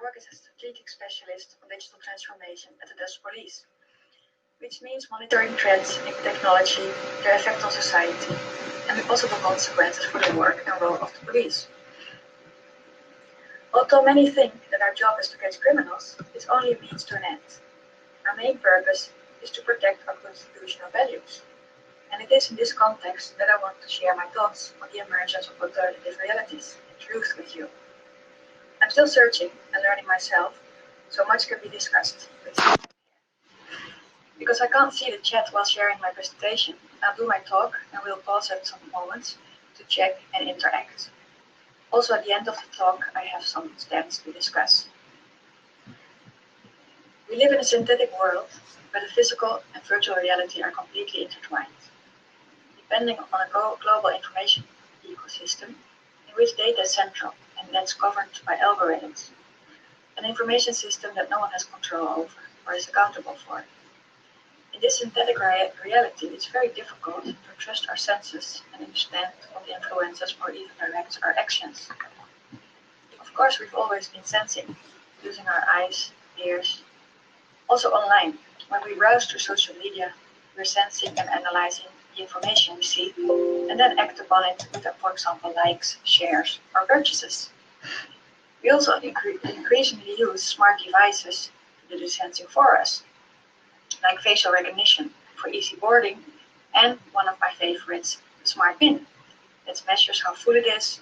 work as a strategic specialist on digital transformation at the Dutch police, which means monitoring trends in technology, their effect on society, and the possible consequences for the work and role of the police. Although many think that our job is to catch criminals, it's only a means to an end. Our main purpose is to protect our constitutional values. And it is in this context that I want to share my thoughts on the emergence of alternative realities and truth with you. I'm still searching and learning myself, so much can be discussed. Because I can't see the chat while sharing my presentation, I'll do my talk and we'll pause at some moments to check and interact. Also, at the end of the talk, I have some stats to discuss. We live in a synthetic world where the physical and virtual reality are completely intertwined, depending on a global information ecosystem in which data is central and that's governed by algorithms, an information system that no one has control over or is accountable for. In this synthetic reality, it's very difficult to trust our senses and understand what influences or even directs our actions. Of course, we've always been sensing, using our eyes, ears. Also online, when we browse through social media, we're sensing and analyzing the information we see and then act upon it with, for example, likes, shares, or purchases. We also increasingly use smart devices to do the sensing for us, like facial recognition for easy boarding, and one of my favorites, the smart bin, that measures how full it is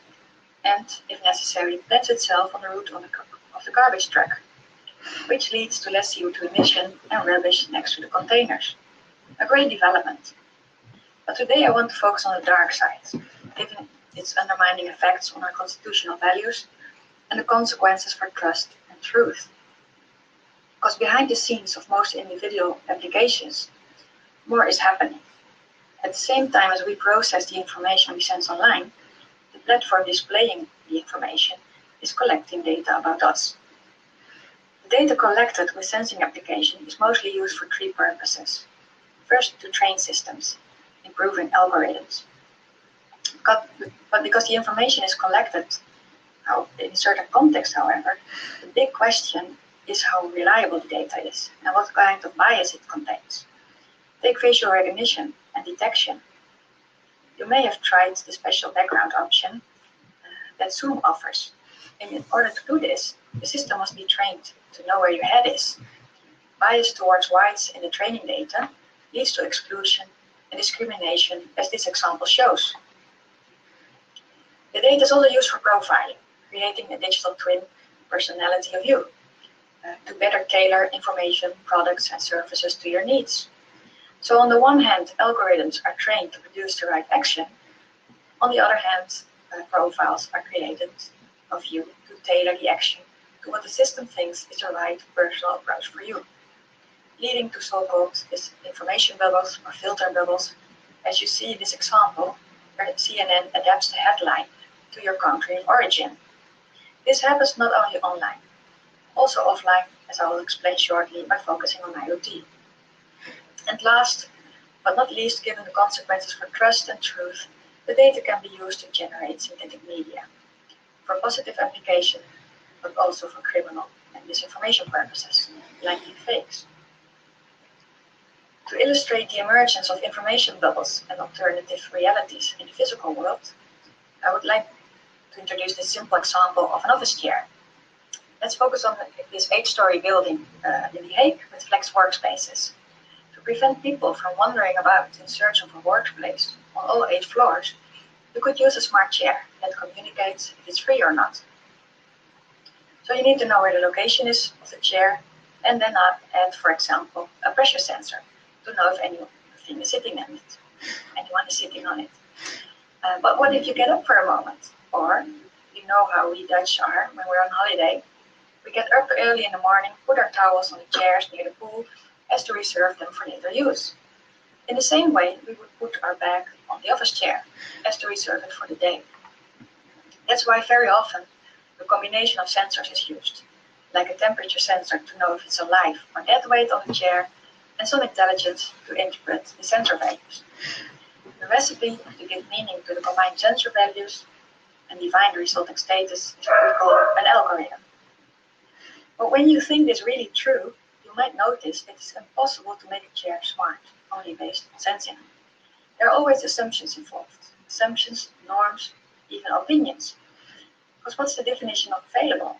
and, if necessary, plants itself on the route of the garbage truck, which leads to less CO2 emission and rubbish next to the containers. A great development. But today I want to focus on the dark side, given its undermining effects on our constitutional values and the consequences for trust and truth. Because behind the scenes of most individual applications, more is happening. At the same time as we process the information we sense online, the platform displaying the information is collecting data about us. The data collected with sensing application is mostly used for three purposes. First, to train systems, improving algorithms. But because the information is collected in a certain context, however, the big question is how reliable the data is and what kind of bias it contains. Take facial recognition and detection. You may have tried the special background option that Zoom offers. And in order to do this, the system must be trained to know where your head is. Bias towards whites in the training data leads to exclusion and discrimination, as this example shows. The data is also used for profiling, creating a digital twin personality of you, to better tailor information, products, and services to your needs. So on the one hand, algorithms are trained to produce the right action. On the other hand, profiles are created of you to tailor the action to what the system thinks is the right personal approach for you, leading to so-called information bubbles or filter bubbles, as you see in this example, where CNN adapts the headline to your country of origin. This happens not only online, also offline, as I will explain shortly by focusing on IoT. And last, but not least, given the consequences for trust and truth, the data can be used to generate synthetic media for positive application, but also for criminal and disinformation purposes, like deepfakes. To illustrate the emergence of information bubbles and alternative realities in the physical world, I would like to introduce this simple example of an office chair. Let's focus on this 8-story building in The Hague with flex workspaces. To prevent people from wandering about in search of a workplace on all 8 floors, you could use a smart chair that communicates if it's free or not. So you need to know where the location is of the chair and then add, for example, a pressure sensor to know if anything is sitting on it, anyone is sitting on it. But what if you get up for a moment? Or, you know how we Dutch are when we're on holiday. We get up early in the morning, put our towels on the chairs near the pool as to reserve them for later use. In the same way, we would put our bag on the office chair as to reserve it for the day. That's why very often the combination of sensors is used, like a temperature sensor to know if it's alive or dead weight on the chair, and some intelligence to interpret the sensor values. The recipe to give meaning to the combined sensor values and define the resulting status is what we call an algorithm. But when you think this really true, you might notice that it's impossible to make a chair smart, only based on sensing. There are always assumptions involved. Assumptions, norms, even opinions. Because what's the definition of available?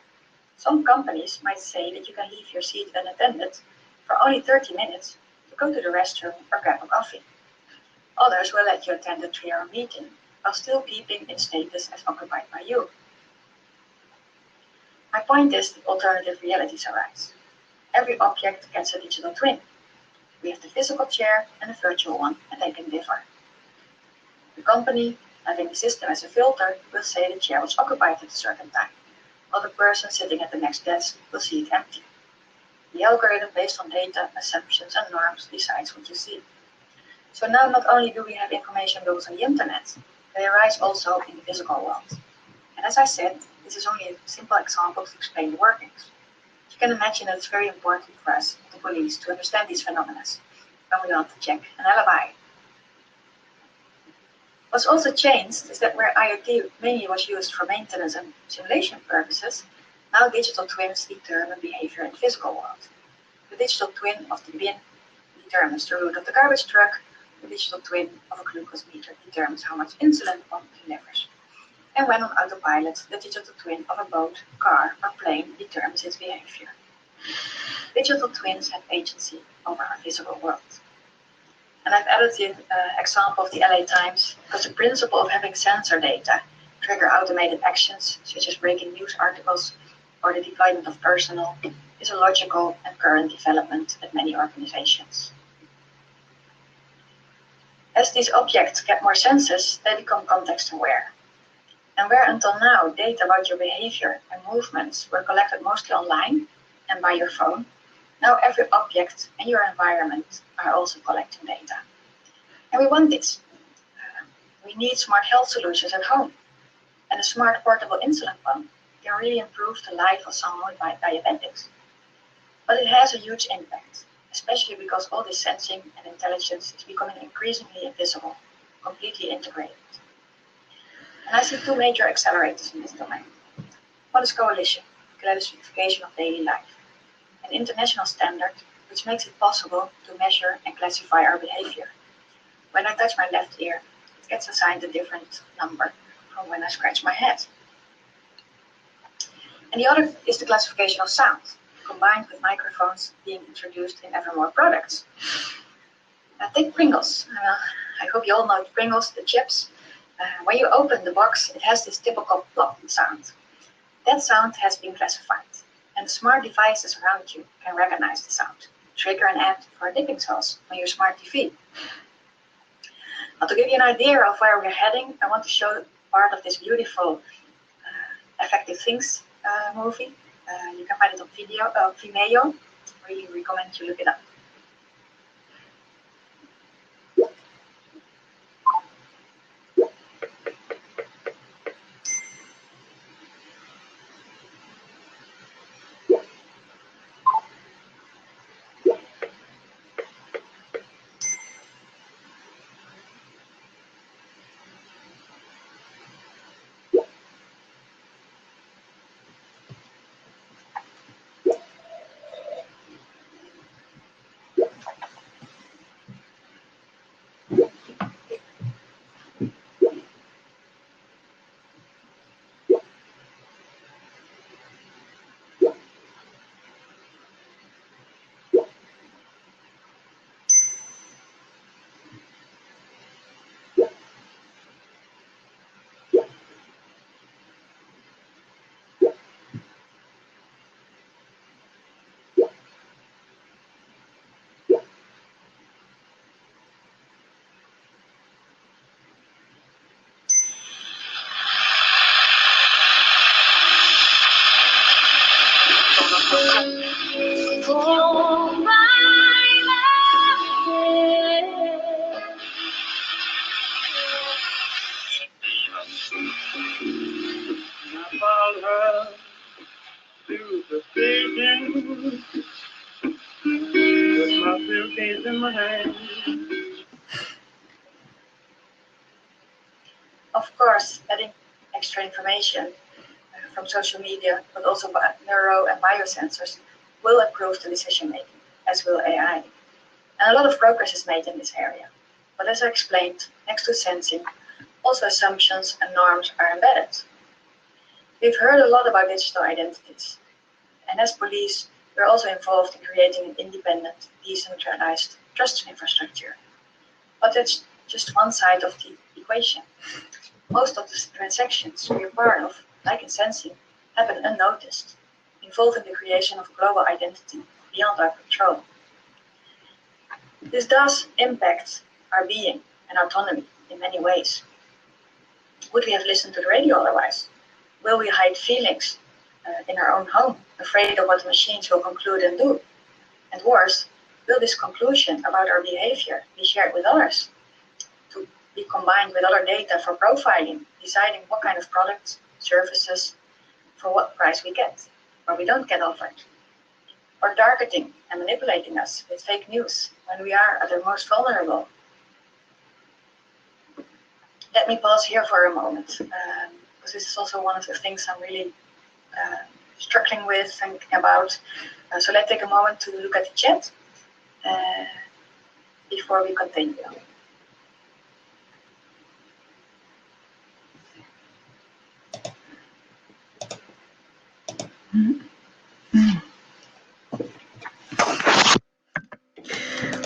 Some companies might say that you can leave your seat unattended for only 30 minutes to go to the restroom or grab a coffee. Others will let you attend a 3-hour meeting while still keeping its status as occupied by you. My point is that alternative realities arise. Every object gets a digital twin. We have the physical chair and a virtual one, and they can differ. The company, having the system as a filter, will say the chair was occupied at a certain time, while the person sitting at the next desk will see it empty. The algorithm, based on data, assumptions, and norms, decides what you see. So now not only do we have information built on the internet, they arise also in the physical world. And as I said, this is only a simple example to explain the workings. You can imagine that it's very important for us, the police, to understand these phenomena when we want to check an alibi. What's also changed is that where IoT mainly was used for maintenance and simulation purposes, now digital twins determine behavior in the physical world. The digital twin of the bin determines the route of the garbage truck. The digital twin of a glucose meter determines how much insulin one delivers. And when on autopilot, the digital twin of a boat, car, or plane determines its behavior. Digital twins have agency over our physical world. And I've added the example of the LA Times because the principle of having sensor data trigger automated actions, such as breaking news articles or the deployment of personnel, is a logical and current development at many organizations. As these objects get more senses, they become context aware. And where until now data about your behavior and movements were collected mostly online and by your phone, now every object and your environment are also collecting data. And we want this. We need smart health solutions at home. And a smart portable insulin pump can really improve the life of someone with diabetics. But it has a huge impact, especially because all this sensing and intelligence is becoming increasingly invisible, completely integrated. And I see two major accelerators in this domain. One is coalition, classification of daily life, an international standard which makes it possible to measure and classify our behavior. When I touch my left ear, it gets assigned a different number from when I scratch my head. And the other is the classification of sound, combined with microphones being introduced in ever more products. Take Pringles. I hope you all know Pringles, the chips. When you open the box, it has this typical plop sound. That sound has been classified, and smart devices around you can recognize the sound, trigger an ad for a dipping sauce on your smart TV. Now, to give you an idea of where we're heading, I want to show part of this beautiful Effective Things movie. You can find it on Vimeo. Really recommend you look it up. Of course, adding extra information from social media, but also by neuro and biosensors, will improve the decision making, as will AI. And a lot of progress is made in this area. But as I explained, next to sensing, also assumptions and norms are embedded. We've heard a lot about digital identities. And as police, we're also involved in creating an independent, decentralized trust infrastructure. But that's just one side of the equation. Most of the transactions we're part of, like in sensing, happen unnoticed, involving the creation of global identity beyond our control. This does impact our being and autonomy in many ways. Would we have listened to the radio otherwise? Will we hide feelings in our own home, afraid of what the machines will conclude and do? And worse, will this conclusion about our behavior be shared with others, to be combined with other data for profiling, deciding what kind of products, services, for what price we get, or we don't get offered? Or targeting and manipulating us with fake news when we are at our most vulnerable? Let me pause here for a moment, because this is also one of the things I'm really struggling with, thinking about. So let's take a moment to look at the chat before we continue.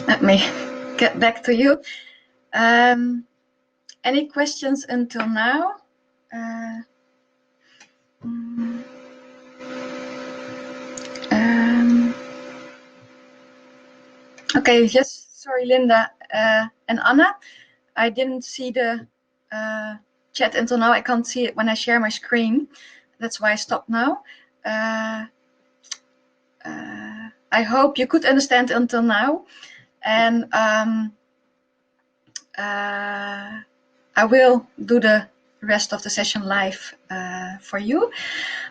Let me get back to you. Any questions until now? Okay, yes, sorry, Linda and Anna. I didn't see the chat until now. I can't see it when I share my screen. That's why I stopped now. I hope you could understand until now. And I will do the rest of the session live for you.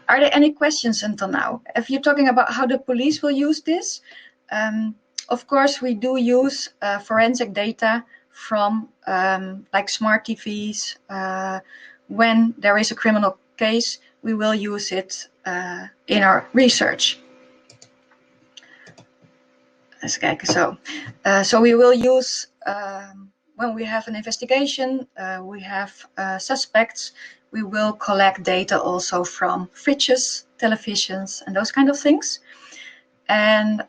Are there any questions until now? If you're talking about how the police will use this, of course, we do use forensic data from like smart TVs. When there is a criminal case, we will use it in our research. So we will use, when we have an investigation, we have suspects, we will collect data also from fridges, televisions, and those kind of things. And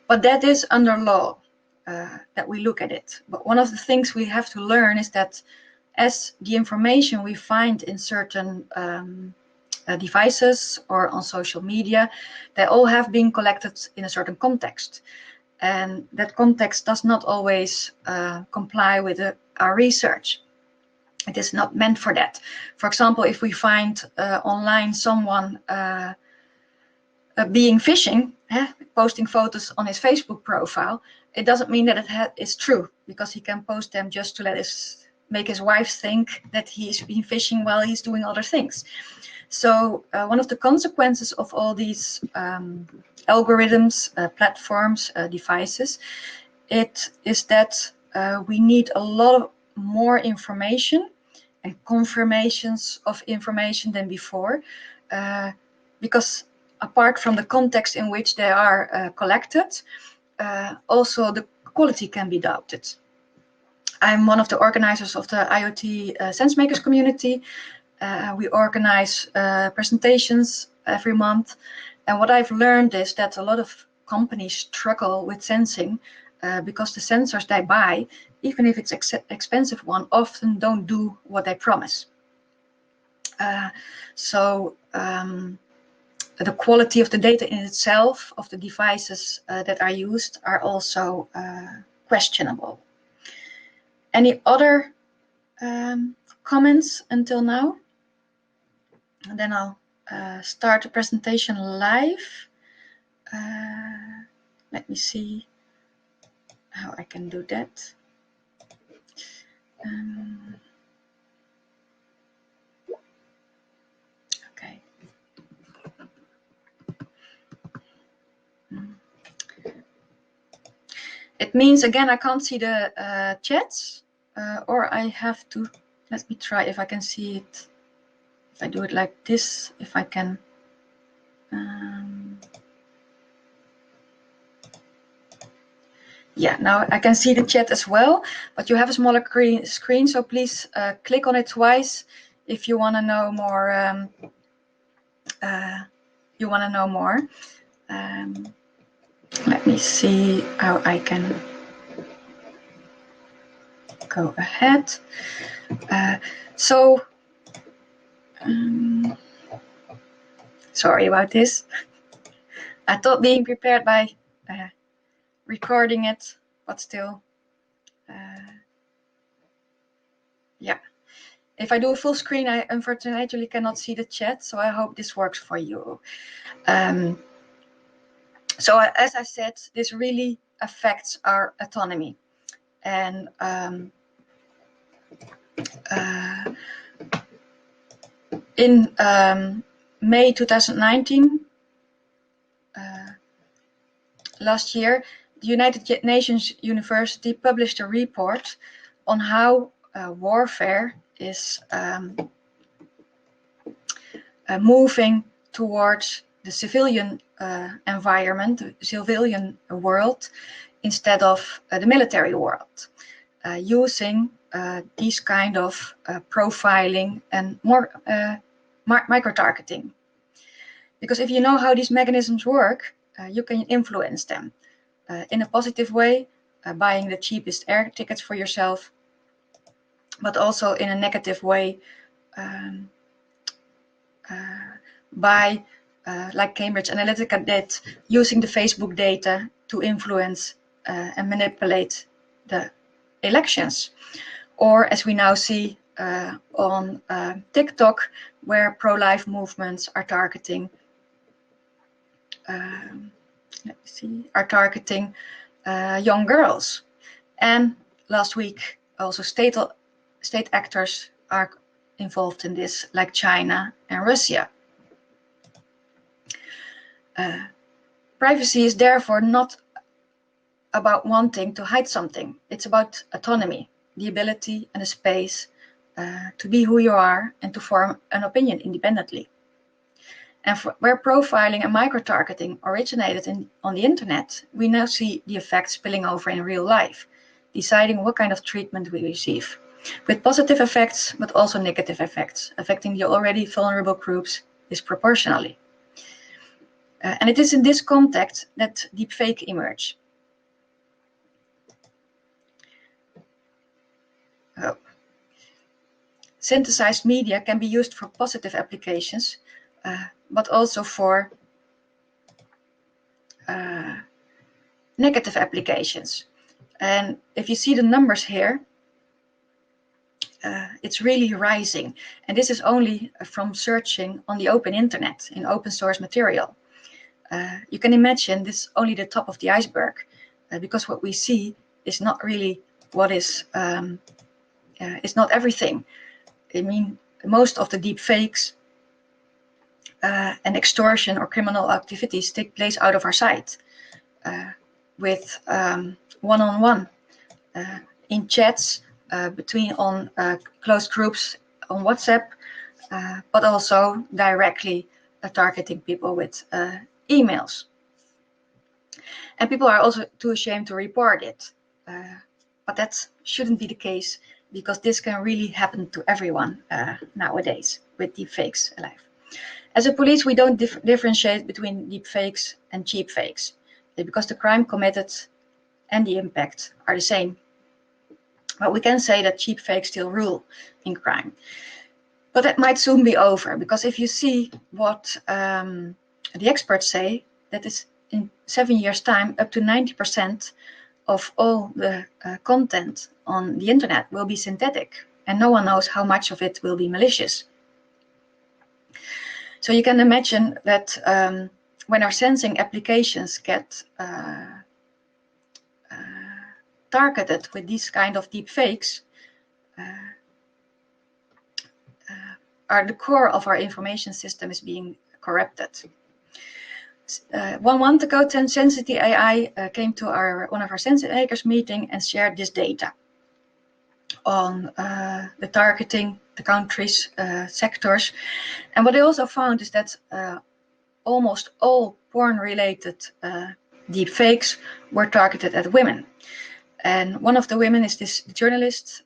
but that is under law, that we look at it. But one of the things we have to learn is that as the information we find in certain devices or on social media, they all have been collected in a certain context. And that context does not always comply with our research. It is not meant for that. For example, if we find online someone being phishing, posting photos on his Facebook profile, it doesn't mean that it is true, because he can post them just to make his wife think that he's been phishing while he's doing other things. So one of the consequences of all these algorithms, platforms, devices, it is that we need a lot more information and confirmations of information than before, because apart from the context in which they are collected, also the quality can be doubted. I'm one of the organizers of the IoT SenseMakers community. We organize presentations every month. And what I've learned is that a lot of companies struggle with sensing because the sensors they buy, even if it's expensive one, often don't do what they promise. So the quality of the data in itself, of the devices that are used, are also questionable. Any other comments until now? And then I'll start the presentation live. Let me see how I can do that. Okay. It means, again, I can't see the chats, or I have to, let me try if I can see it if I do it like this, if I can. Yeah, now I can see the chat as well, but you have a smaller screen, so please click on it twice if you want to know more. Let me see how I can go ahead. Sorry about this. I thought being prepared by recording it, but still. Yeah. If I do a full screen, I unfortunately cannot see the chat, so I hope this works for you. So as I said, this really affects our autonomy. And in May 2019, last year, the United Nations University published a report on how warfare is moving towards the civilian environment, the civilian world, instead of the military world, using these kind of profiling and more micro-targeting. Because if you know how these mechanisms work, you can influence them in a positive way, buying the cheapest air tickets for yourself, but also in a negative way, by, like Cambridge Analytica did, using the Facebook data to influence and manipulate the elections. Or as we now see on TikTok, where pro-life movements are targeting young girls. And last week, also state actors are involved in this, like China and Russia. Privacy is therefore not about wanting to hide something. It's about autonomy, the ability and the space to be who you are and to form an opinion independently. And where profiling and micro-targeting originated on the internet, we now see the effects spilling over in real life, deciding what kind of treatment we receive, with positive effects, but also negative effects, affecting the already vulnerable groups disproportionately. And it is in this context that deepfake emerge. Synthesized media can be used for positive applications, but also for negative applications. And if you see the numbers here, it's really rising. And this is only from searching on the open internet in open source material. You can imagine this is only the top of the iceberg, because what we see is not really what is, it's not everything. I mean, most of the deep fakes and extortion or criminal activities take place out of our sight, with one-on-one in chats between on closed groups on WhatsApp, but also directly targeting people with emails. And people are also too ashamed to report it, but that shouldn't be the case, because this can really happen to everyone nowadays with deepfakes alive. As a police, we don't differentiate between deepfakes and cheap fakes, because the crime committed and the impact are the same. But we can say that cheap fakes still rule in crime. But that might soon be over, because if you see what the experts say, that is in 7 years' time, up to 90% of all the content on the internet will be synthetic, and no one knows how much of it will be malicious. So you can imagine that when our sensing applications get targeted with these kind of deep fakes, the core of our information system is being corrupted. 1 month ago, Sensity AI came to one of our Sensity Makers meeting and shared this data on the targeting, the countries, sectors. And what they also found is that almost all porn-related deepfakes were targeted at women. And one of the women is this journalist,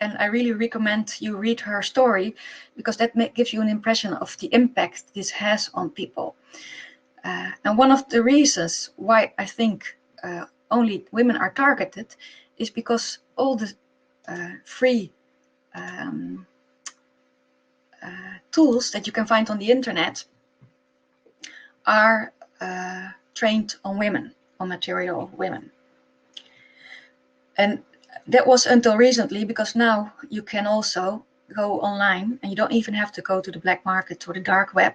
and I really recommend you read her story, because that gives you an impression of the impact this has on people. And one of the reasons why I think only women are targeted is because all the free tools that you can find on the internet are trained on women, on material of women. And that was until recently, because now you can also go online and you don't even have to go to the black market or the dark web.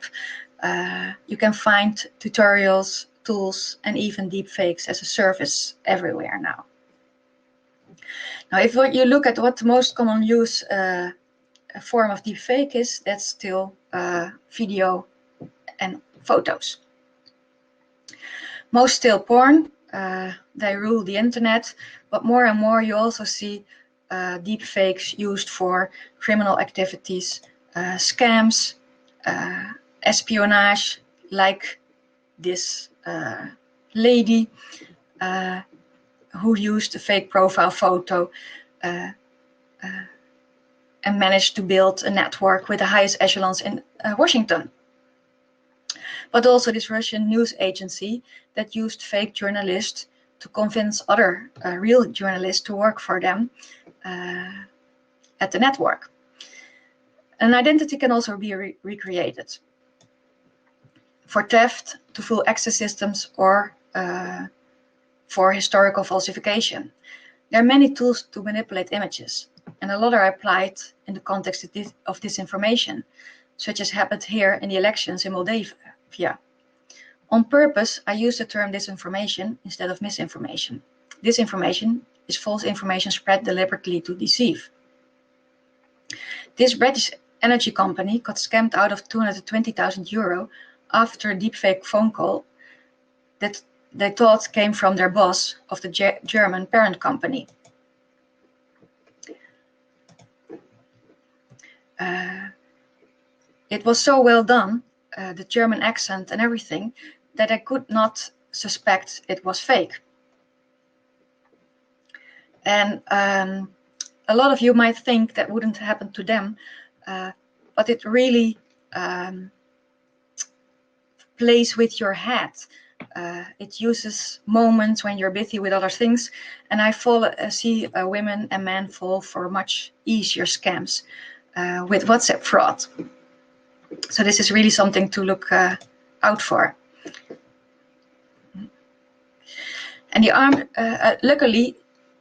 You can find tutorials, tools, and even deepfakes as a service everywhere now. Now, if you look at what the most common use form of deepfake is, that's still video and photos. Most still porn, they rule the internet, but more and more you also see deepfakes used for criminal activities, scams, espionage, like this lady who used a fake profile photo and managed to build a network with the highest echelons in Washington. But also this Russian news agency that used fake journalists to convince other real journalists to work for them at the network. An identity can also be recreated for theft, to full access systems, or for historical falsification. There are many tools to manipulate images, and a lot are applied in the context of disinformation, such as happened here in the elections in Moldavia. On purpose, I use the term disinformation instead of misinformation. Disinformation is false information spread deliberately to deceive. This British energy company got scammed out of €220,000 after a deepfake phone call that they thought came from their boss of the German parent company. It was so well done, the German accent and everything, that I could not suspect it was fake. And a lot of you might think that wouldn't happen to them, but it really plays with your head. It uses moments when you're busy with other things, and I see women and men fall for much easier scams with WhatsApp fraud. So this is really something to look out for. And luckily,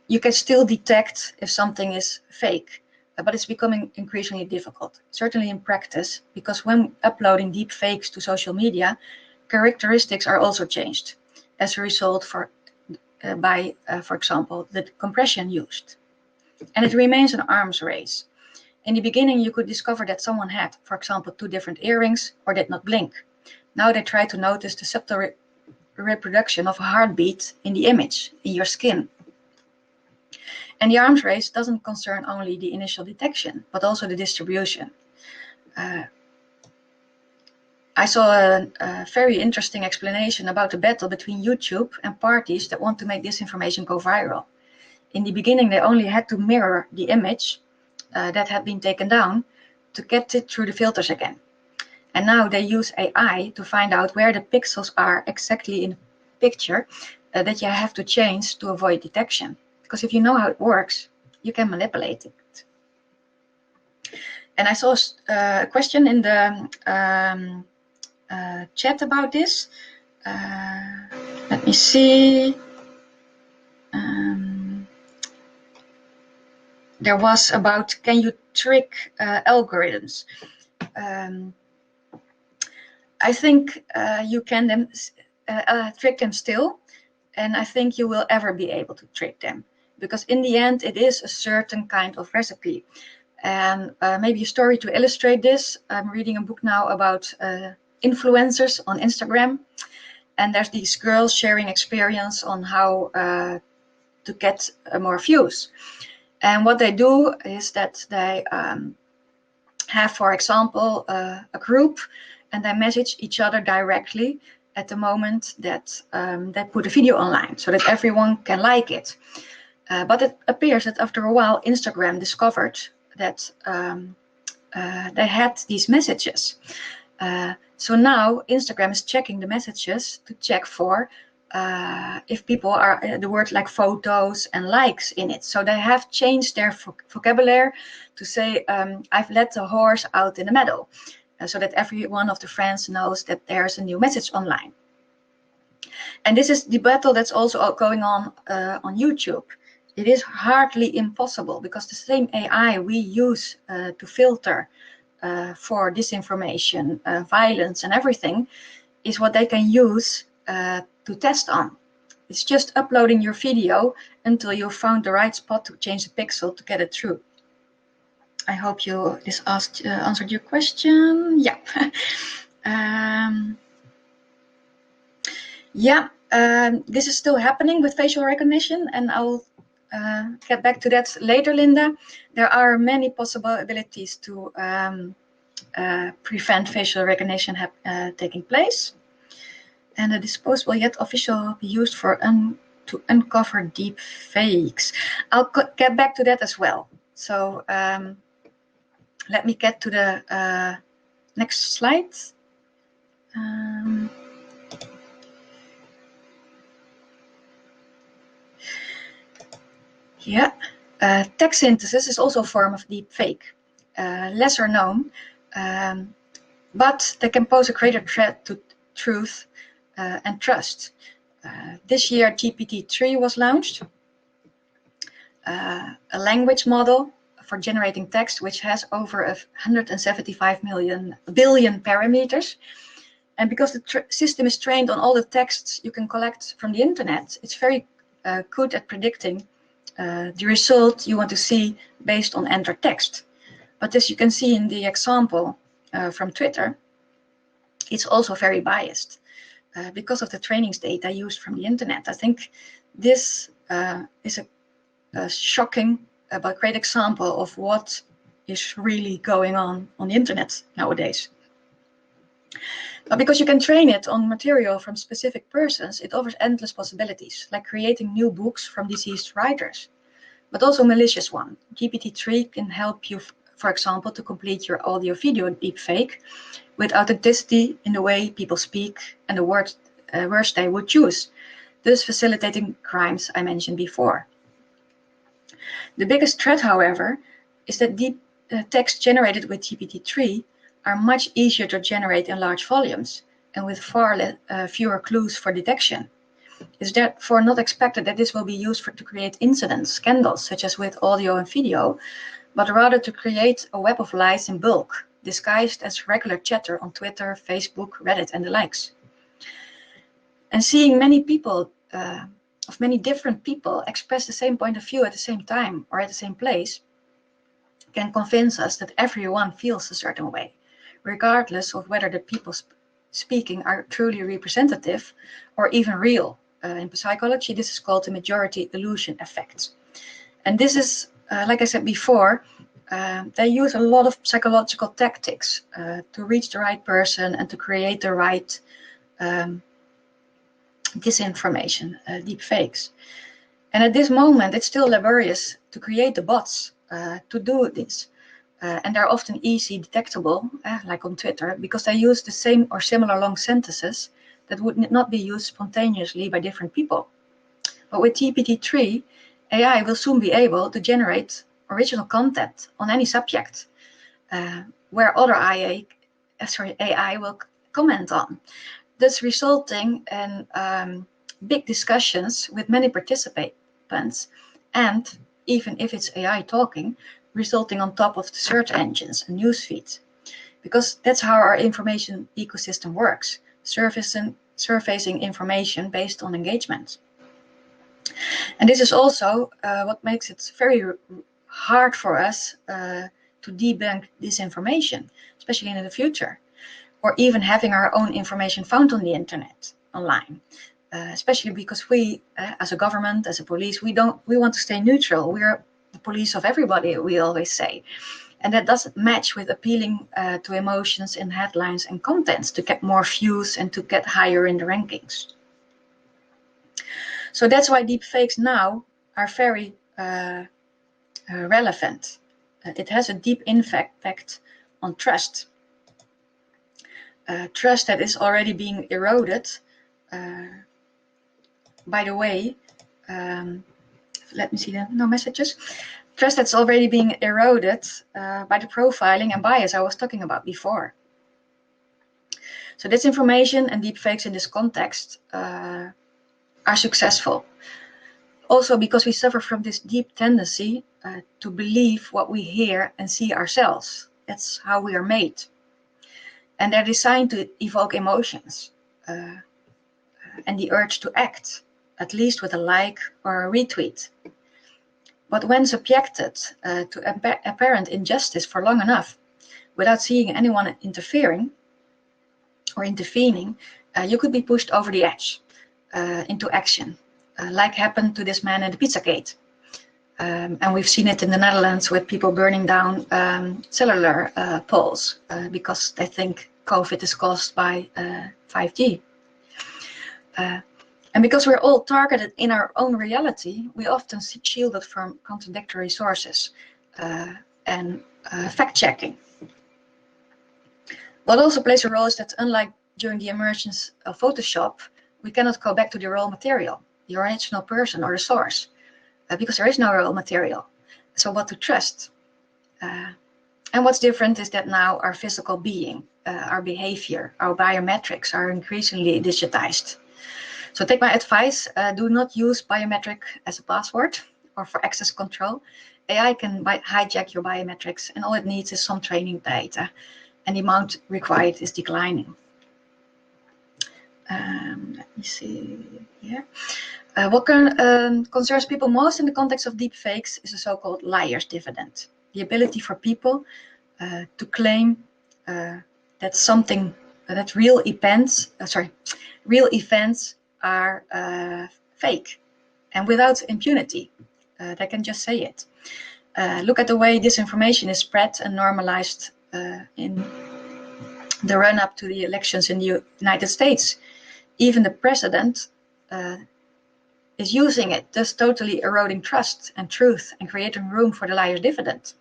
you can still detect if something is fake, but it's becoming increasingly difficult, certainly in practice, because when uploading deep fakes to social media, characteristics are also changed as a result for example, the compression used. And it remains an arms race. In the beginning, you could discover that someone had, for example, 2 different earrings or did not blink. Now they try to notice the subtle reproduction of a heartbeat in the image, in your skin. And the arms race doesn't concern only the initial detection, but also the distribution. I saw a very interesting explanation about the battle between YouTube and parties that want to make disinformation go viral. In the beginning, they only had to mirror the image that had been taken down to get it through the filters again. And now they use AI to find out where the pixels are exactly in the picture that you have to change to avoid detection. Because if you know how it works, you can manipulate it. And I saw a question in the chat about this. Let me see. There was about, can you trick algorithms? I think you can trick them still, and I think you will ever be able to trick them, because in the end it is a certain kind of recipe. And maybe a story to illustrate this. I'm reading a book now about influencers on Instagram, and there's these girls sharing experience on how to get more views. And what they do is that they have, for example, a group, and they message each other directly at the moment that they put a video online, so that everyone can like it. But it appears that after a while, Instagram discovered that they had these messages. So now Instagram is checking the messages to check for if people are the word like photos and likes in it. So they have changed their vocabulary to say, I've let the horse out in the meadow, so that every one of the friends knows that there's a new message online. And this is the battle that's also going on YouTube. It is hardly impossible, because the same AI we use to filter for disinformation, violence and everything is what they can use to test on. It's just uploading your video until you found the right spot to change the pixel to get it through. I hope this answered your question. Yeah. This is still happening with facial recognition, and I'll get back to that later, Linda. There are many possibilities to prevent facial recognition taking place. And a disposable yet official be used for to uncover deep fakes. I'll get back to that as well. So let me get to the next slide. Text synthesis is also a form of deep fake, lesser known, but they can pose a greater threat to truth and trust. This year, GPT-3 was launched, a language model for generating text, which has over 175 billion parameters. And because the system is trained on all the texts you can collect from the internet, it's very good at predicting the result you want to see based on entered text. But as you can see in the example from Twitter, it's also very biased because of the trainings data used from the internet. I think this is a shocking but great example of what is really going on the internet nowadays. But because you can train it on material from specific persons, it offers endless possibilities, like creating new books from deceased writers, but also malicious ones. GPT-3 can help you, for example, to complete your audio-video deepfake with authenticity in the way people speak and the words they would choose, thus facilitating crimes I mentioned before. The biggest threat, however, is that deep text generated with GPT-3 are much easier to generate in large volumes and with far fewer clues for detection. It's therefore not expected that this will be used to create incidents, scandals, such as with audio and video, but rather to create a web of lies in bulk, disguised as regular chatter on Twitter, Facebook, Reddit, and the likes. And seeing many people, of many different people, express the same point of view at the same time or at the same place, can convince us that everyone feels a certain way, regardless of whether the people speaking are truly representative or even real. In psychology, this is called the majority illusion effect. And this is, like I said before, they use a lot of psychological tactics to reach the right person and to create the right disinformation, deep fakes. And at this moment, it's still laborious to create the bots to do this. And they're often easy detectable, like on Twitter, because they use the same or similar long sentences that would not be used spontaneously by different people. But with GPT-3, AI will soon be able to generate original content on any subject, where other AI will comment on, thus resulting in big discussions with many participants, and even if it's AI talking, resulting on top of the search engines and news feeds. Because that's how our information ecosystem works, surfacing information based on engagement. And this is also what makes it very hard for us to debunk disinformation, especially in the future, or even having our own information found on the internet, online. especially because we, as a government, as a police, we want to stay neutral. We are the police of everybody, we always say. And that doesn't match with appealing to emotions in headlines and contents to get more views and to get higher in the rankings. So that's why deepfakes now are very relevant. It has a deep impact on trust. Trust that is already being eroded. By the way, let me see no messages. Trust that's already being eroded by the profiling and bias I was talking about before. So disinformation and deepfakes in this context are successful. Also because we suffer from this deep tendency to believe what we hear and see ourselves. That's how we are made. And they're designed to evoke emotions and the urge to act, at least with a like or a retweet. But when subjected to apparent injustice for long enough, without seeing anyone interfering or intervening, you could be pushed over the edge into action, like happened to this man in the Pizzagate. And we've seen it in the Netherlands with people burning down cellular poles because they think COVID is caused by 5G. And because we're all targeted in our own reality, we often see shielded from contradictory sources and fact-checking. What also plays a role is that unlike during the emergence of Photoshop, we cannot go back to the raw material, the original person or the source, because there is no raw material. So what to trust? And what's different is that now our physical being, our behavior, our biometrics are increasingly digitized. So take my advice, do not use biometric as a password or for access control. AI can hijack your biometrics and all it needs is some training data and the amount required is declining. Let me see here. What concerns people most in the context of deepfakes is the so-called liar's dividend. The ability for people to claim that real events are fake and without impunity. They can just say it. Look at the way disinformation is spread and normalized in the run-up to the elections in the United States. Even the president is using it, thus totally eroding trust and truth and creating room for the liar's dividend.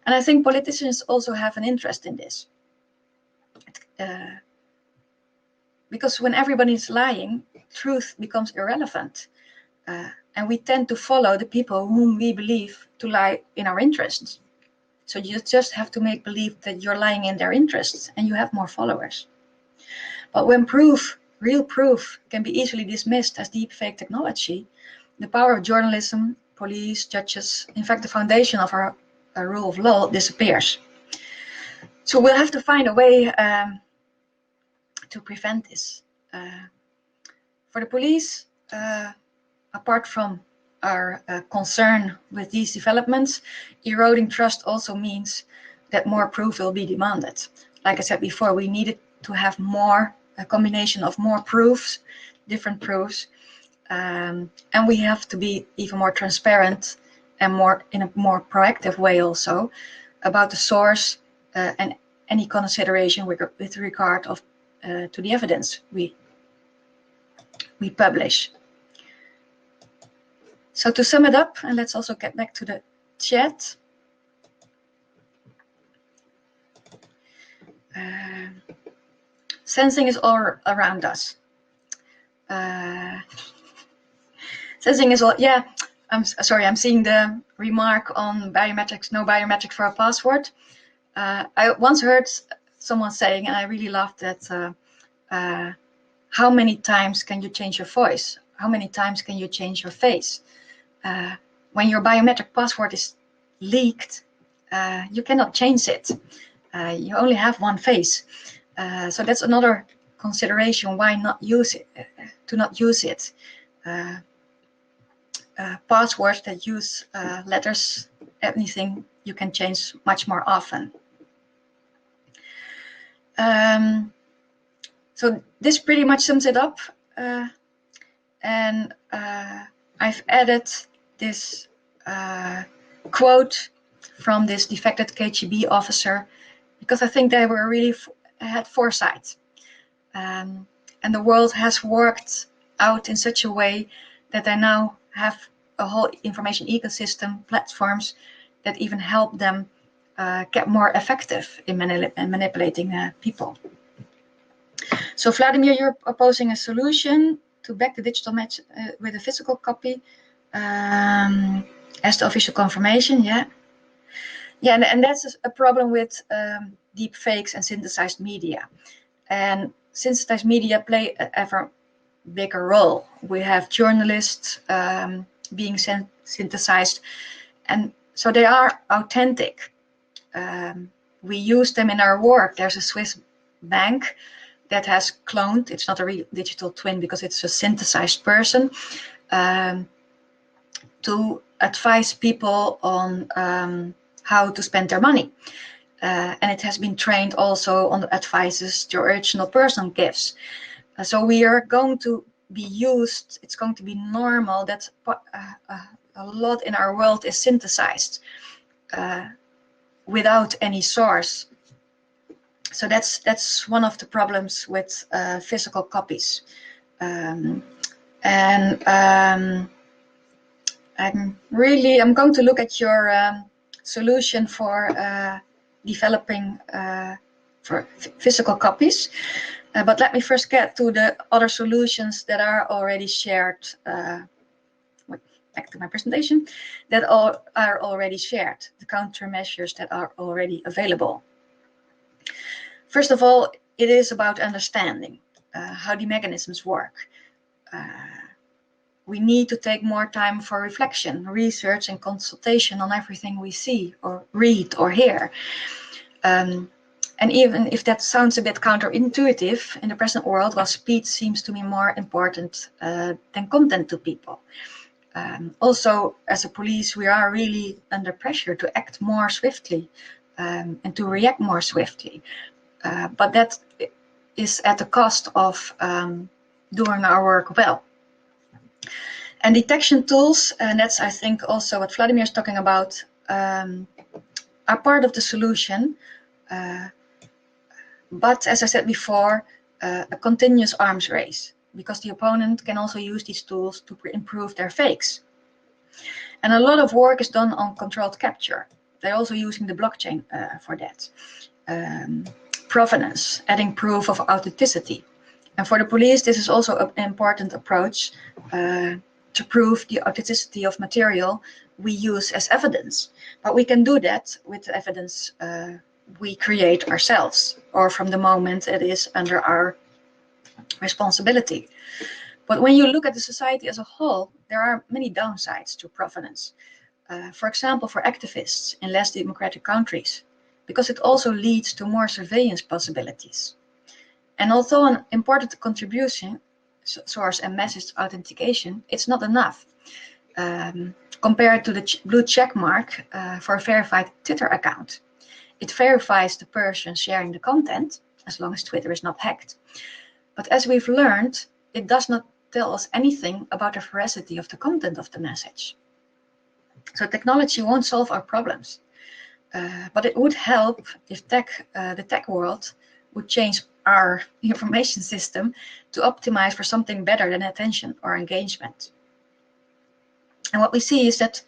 And I think politicians also have an interest in this. Because when everybody is lying, truth becomes irrelevant. And we tend to follow the people whom we believe to lie in our interests. So you just have to make believe that you're lying in their interests and you have more followers. But when real proof can be easily dismissed as deepfake technology, the power of journalism, police, judges, in fact the foundation of our rule of law disappears. So we'll have to find a way to prevent this. For the police, apart from our concern with these developments, eroding trust also means that more proof will be demanded. Like I said before, we needed to have a combination of more proofs, different proofs, and we have to be even more transparent and in a more proactive way also about the source and any consideration with regard to the evidence we publish. So to sum it up, and let's also get back to the chat. Sensing is all around us. Sensing is all, yeah, I'm sorry, I'm seeing the remark on biometrics, no biometric for a password. I once heard someone saying, and I really loved that, how many times can you change your voice? How many times can you change your face? When your biometric password is leaked, you cannot change it. You only have one face. So that's another consideration why not use it, to not use it. Passwords that use letters, anything you can change much more often. So this pretty much sums it up. and I've added this quote from this defected KGB officer, because I think they were really had foresight. And the world has worked out in such a way that they now have a whole information ecosystem, platforms that even help them get more effective in manipulating people. So Vladimir, you're proposing a solution to back the digital match with a physical copy as the official confirmation, yeah? Yeah, and that's a problem with deepfakes and synthesized media. And synthesized media play an ever bigger role. We have journalists being synthesized, and so they are authentic. We use them in our work. There's a Swiss bank that has cloned, it's not a real digital twin because it's a synthesized person, to advise people on how to spend their money. And it has been trained also on the advices the original person gives. So we are going to be used, it's going to be normal that a lot in our world is synthesized without any source. So that's one of the problems with physical copies. I'm going to look at your solution for developing for physical copies. But let me first get to the other solutions that are already shared. Back to my presentation, that are already shared, the countermeasures that are already available. First of all, it is about understanding how the mechanisms work. We need to take more time for reflection, research, and consultation on everything we see or read or hear. And even if that sounds a bit counterintuitive in the present world, well, speed seems to be more important than content to people. Also, as a police, we are really under pressure to act more swiftly and to react more swiftly. But that is at the cost of doing our work well. And detection tools, and that's, I think, also what Vladimir is talking about, are part of the solution. But as I said before, a continuous arms race, because the opponent can also use these tools to improve their fakes. And a lot of work is done on controlled capture. They're also using the blockchain for that. Provenance, adding proof of authenticity. And for the police, this is also an important approach to prove the authenticity of material we use as evidence. But we can do that with the evidence we create ourselves, or from the moment it is under our responsibility. But when you look at the society as a whole, there are many downsides to provenance. For example, for activists in less democratic countries, because it also leads to more surveillance possibilities. And although an important contribution, source and message authentication, it's not enough. Compared to the blue check mark for a verified Twitter account. It verifies the person sharing the content, as long as Twitter is not hacked. But as we've learned, it does not tell us anything about the veracity of the content of the message. So technology won't solve our problems, but it would help if the tech world would change our information system to optimize for something better than attention or engagement. And what we see is that,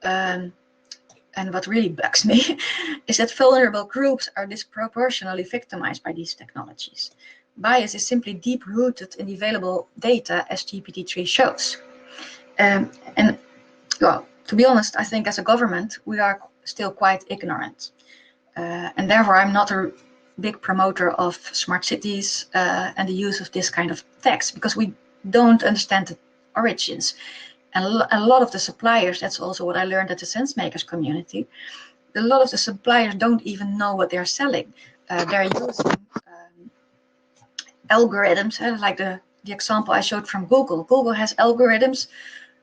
and what really bugs me, is that vulnerable groups are disproportionately victimized by these technologies. Bias is simply deep-rooted in the available data, as GPT-3 shows. And well, to be honest, I think as a government, we are still quite ignorant. And therefore, I'm not a big promoter of smart cities and the use of this kind of text, because we don't understand the origins. And a lot of the suppliers, that's also what I learned at the SenseMakers community, a lot of the suppliers don't even know what they're selling. They're using algorithms, like the example I showed from Google. Google has algorithms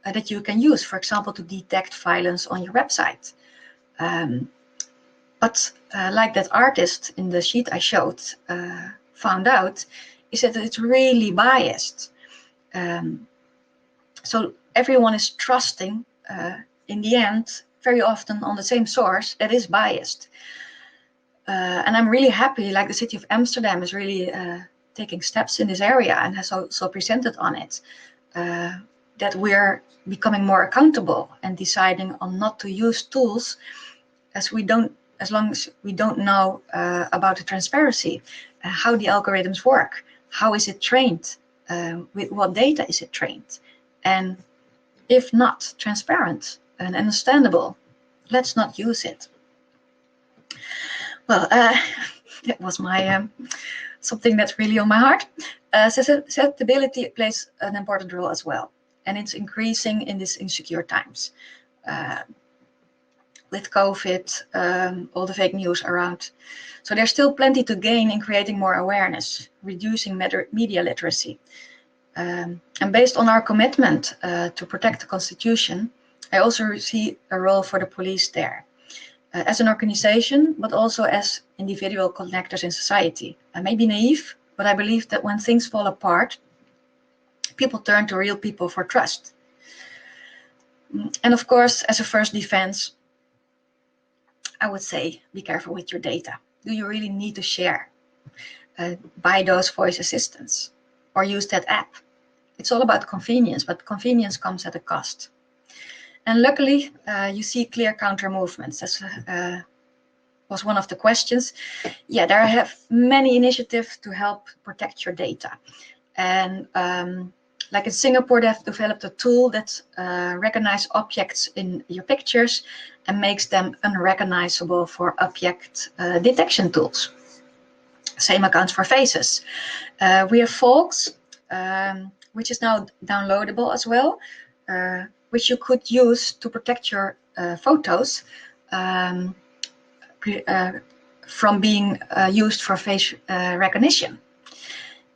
that you can use, for example, to detect violence on your website. But like that artist in the sheet I showed found out, is that it's really biased. So everyone is trusting, in the end, very often on the same source that is biased. And I'm really happy, like the city of Amsterdam is really taking steps in this area and has also presented on it, that we're becoming more accountable and deciding on not to use tools as long as we don't know about the transparency, how the algorithms work, how is it trained, with what data is it trained, and if not transparent and understandable, let's not use it. Well, that was my something that's really on my heart. Susceptibility plays an important role as well, and it's increasing in these insecure times. With COVID, all the fake news around. So there's still plenty to gain in creating more awareness, reducing media literacy. And based on our commitment to protect the Constitution, I also see a role for the police there. As an organization, but also as individual connectors in society. I may be naive, but I believe that when things fall apart, people turn to real people for trust. And of course, as a first defense, I would say, be careful with your data. Do you really need to share? Buy those voice assistants or use that app. It's all about convenience, but convenience comes at a cost. And luckily, you see clear counter movements. That was one of the questions. Yeah, there have many initiatives to help protect your data. And like in Singapore, they have developed a tool that recognizes objects in your pictures and makes them unrecognizable for object detection tools. Same accounts for faces. We have Folks, which is now downloadable as well, which you could use to protect your photos from being used for face recognition.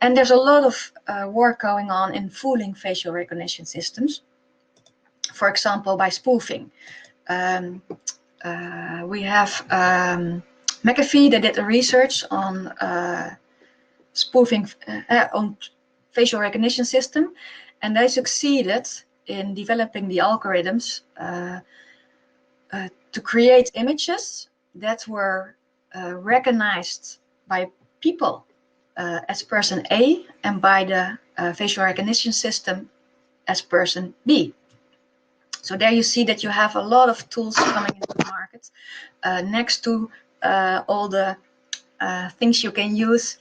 And there's a lot of work going on in fooling facial recognition systems. For example, by spoofing. We have McAfee, they did a research on spoofing on facial recognition system, and they succeeded in developing the algorithms to create images that were recognized by people as person A and by the facial recognition system as person B. So there you see that you have a lot of tools coming into the market next to all the things you can use,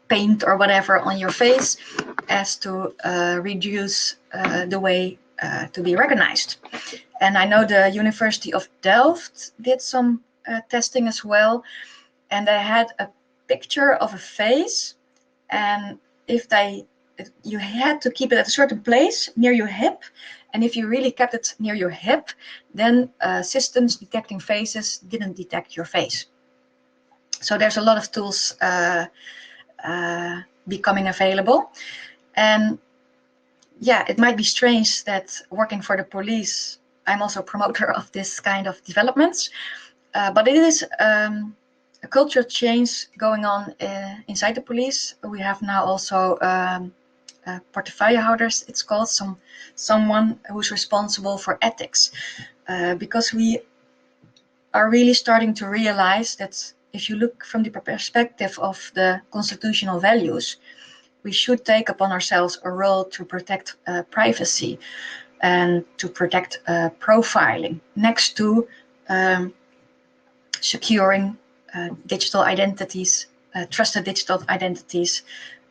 paint or whatever on your face, as to reduce the way to be recognized. And I know the University of Delft did some testing as well, and they had a picture of a face, and you had to keep it at a certain place near your hip, and if you really kept it near your hip, then systems detecting faces didn't detect your face. So there's a lot of tools becoming available. And yeah, it might be strange that working for the police, I'm also a promoter of this kind of developments, but it is a cultural change going on inside the police. We have now also portfolio holders, it's called, someone who's responsible for ethics, because we are really starting to realize that if you look from the perspective of the constitutional values, we should take upon ourselves a role to protect privacy and to protect profiling, next to securing digital identities, trusted digital identities,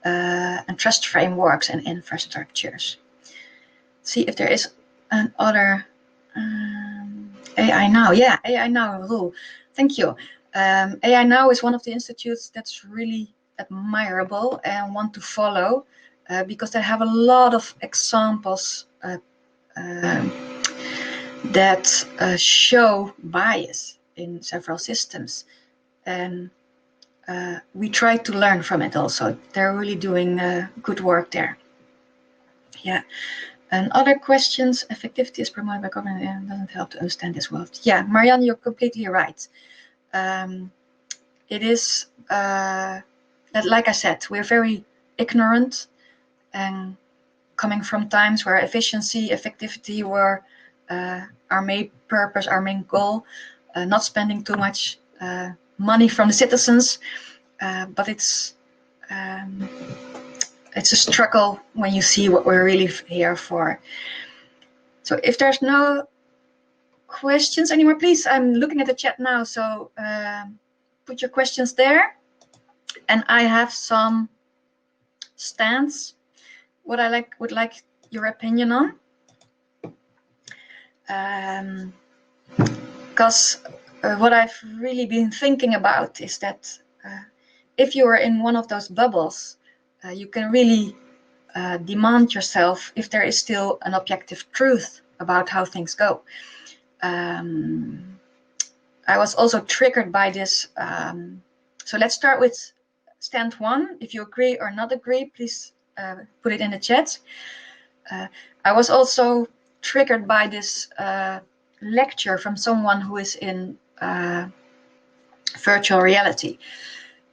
and trust frameworks and infrastructures. See if there is another AI Now. Yeah, AI Now rule. Thank you. AI Now is one of the institutes that's really admirable and want to follow because they have a lot of examples that show bias in several systems, and we try to learn from it also. They're really doing good work there. Yeah. And other questions, effectivity is promoted by government and doesn't help to understand this world. Yeah, Marianne, you're completely right. It is, like I said, we're very ignorant and coming from times where efficiency, effectivity were our main purpose, our main goal, not spending too much money from the citizens, but it's a struggle when you see what we're really here for. So if there's no questions anymore, please, I'm looking at the chat now, so put your questions there. And I have some stands what I would like your opinion on. Because what I've really been thinking about is that if you are in one of those bubbles, you can really demand yourself if there is still an objective truth about how things go. I was also triggered by this. So let's start with stand 1. If you agree or not agree, please put it in the chat. I was also triggered by this lecture from someone who is in virtual reality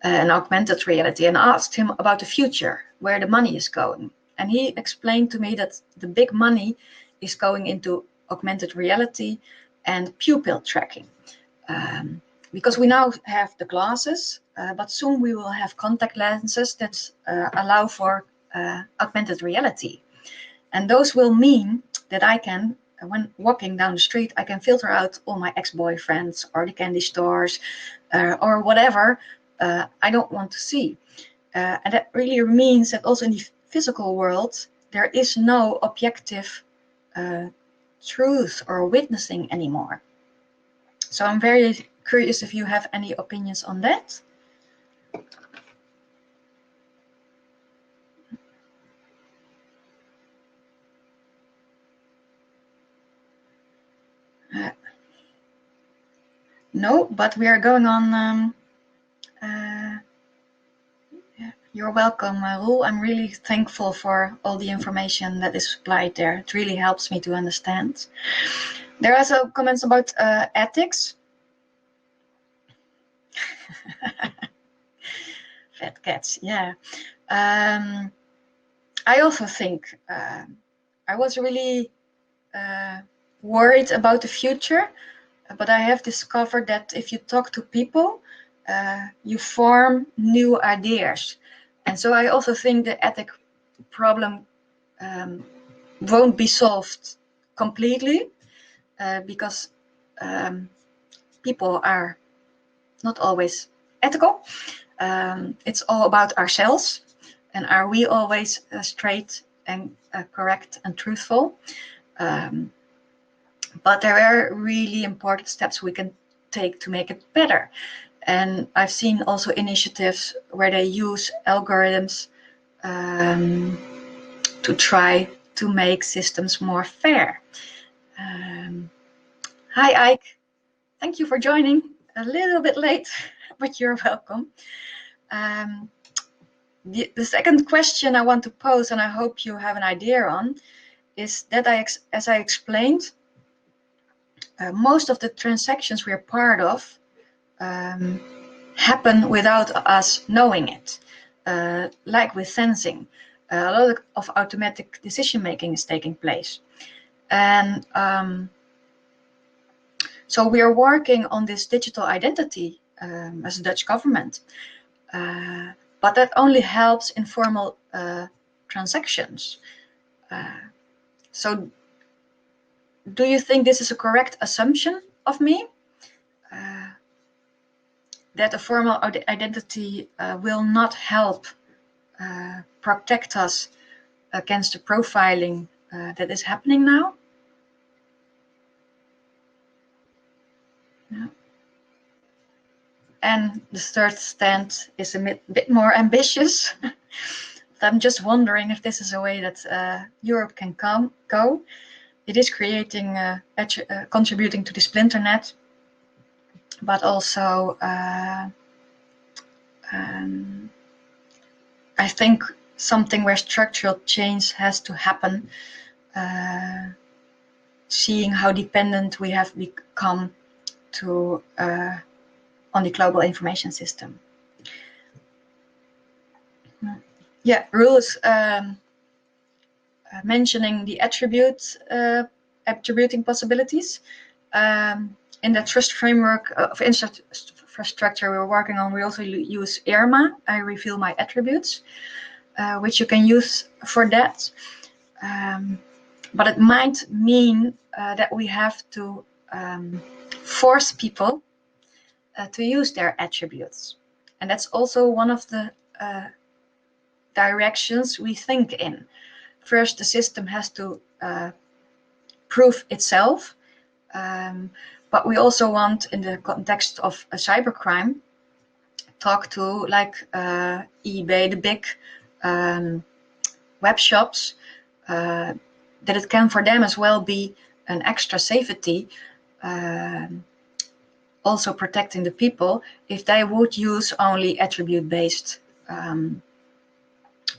and augmented reality, and asked him about the future, where the money is going. And he explained to me that the big money is going into augmented reality and pupil tracking. Because we now have the glasses, but soon we will have contact lenses that allow for augmented reality. And those will mean that I can, when walking down the street, I can filter out all my ex-boyfriends or the candy stores or whatever I don't want to see. And that really means that also in the physical world, there is no objective truth or witnessing anymore. So I'm very curious if you have any opinions on that. No, but we are going on. Yeah, you're welcome, Roel. I'm really thankful for all the information that is supplied there. It really helps me to understand. There are also comments about ethics. Fat cats, yeah. I also think I was really worried about the future, but I have discovered that if you talk to people, you form new ideas. And so I also think the ethic problem won't be solved completely because people are not always ethical. It's all about ourselves, and are we always straight and correct and truthful? But there are really important steps we can take to make it better. And I've seen also initiatives where they use algorithms to try to make systems more fair. Hi, Ike. Thank you for joining. A little bit late, but you're welcome. The second question I want to pose, and I hope you have an idea on, is that as I explained, most of the transactions we're part of happen without us knowing it. Like with sensing, a lot of automatic decision making is taking place. And so we are working on this digital identity as a Dutch government, but that only helps informal transactions. So do you think this is a correct assumption of me? That a formal identity will not help protect us against the profiling that is happening now? Yeah. And the third stand is a bit more ambitious. I'm just wondering if this is a way that Europe can go. It is creating, contributing to the splinter net, but also I think something where structural change has to happen, seeing how dependent we have become to on the global information system. Yeah, rules mentioning the attributing possibilities. In the trust framework of infrastructure we're working on, we also use IRMA, I reveal my attributes, which you can use for that. But it might mean that we have to force people to use their attributes. And that's also one of the directions we think in. First, the system has to prove itself, but we also want, in the context of a cybercrime, talk to like eBay, the big web shops, that it can for them as well be an extra safety, also protecting the people, if they would use only attribute-based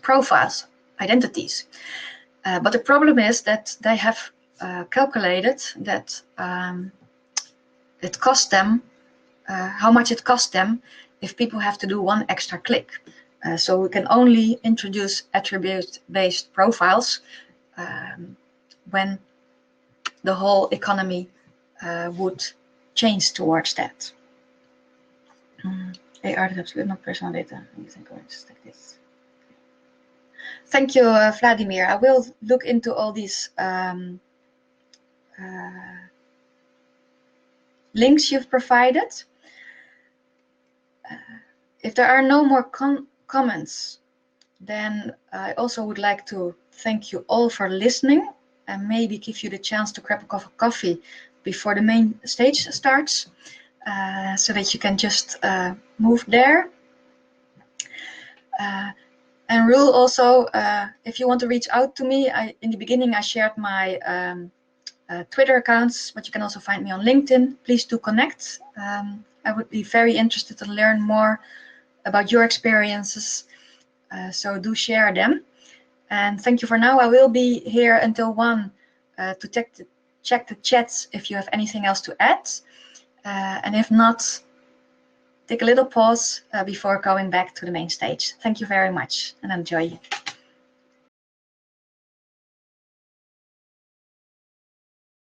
profiles, identities. But the problem is that they have calculated that it costs them, how much it costs them if people have to do one extra click. So we can only introduce attribute-based profiles when the whole economy would change towards that. AR is absolutely not personal data. I think I'm going to stick this. Thank you, Vladimir. I will look into all these links you've provided. If there are no more comments, then I also would like to thank you all for listening and maybe give you the chance to grab a cup of coffee before the main stage starts, so that you can just move there. And Rule, also, if you want to reach out to me, in the beginning I shared my Twitter accounts, but you can also find me on LinkedIn. Please do connect. I would be very interested to learn more about your experiences, so do share them. And thank you for now. I will be here until 1 to check the chats if you have anything else to add. And if not, take a little pause before going back to the main stage. Thank you very much and enjoy.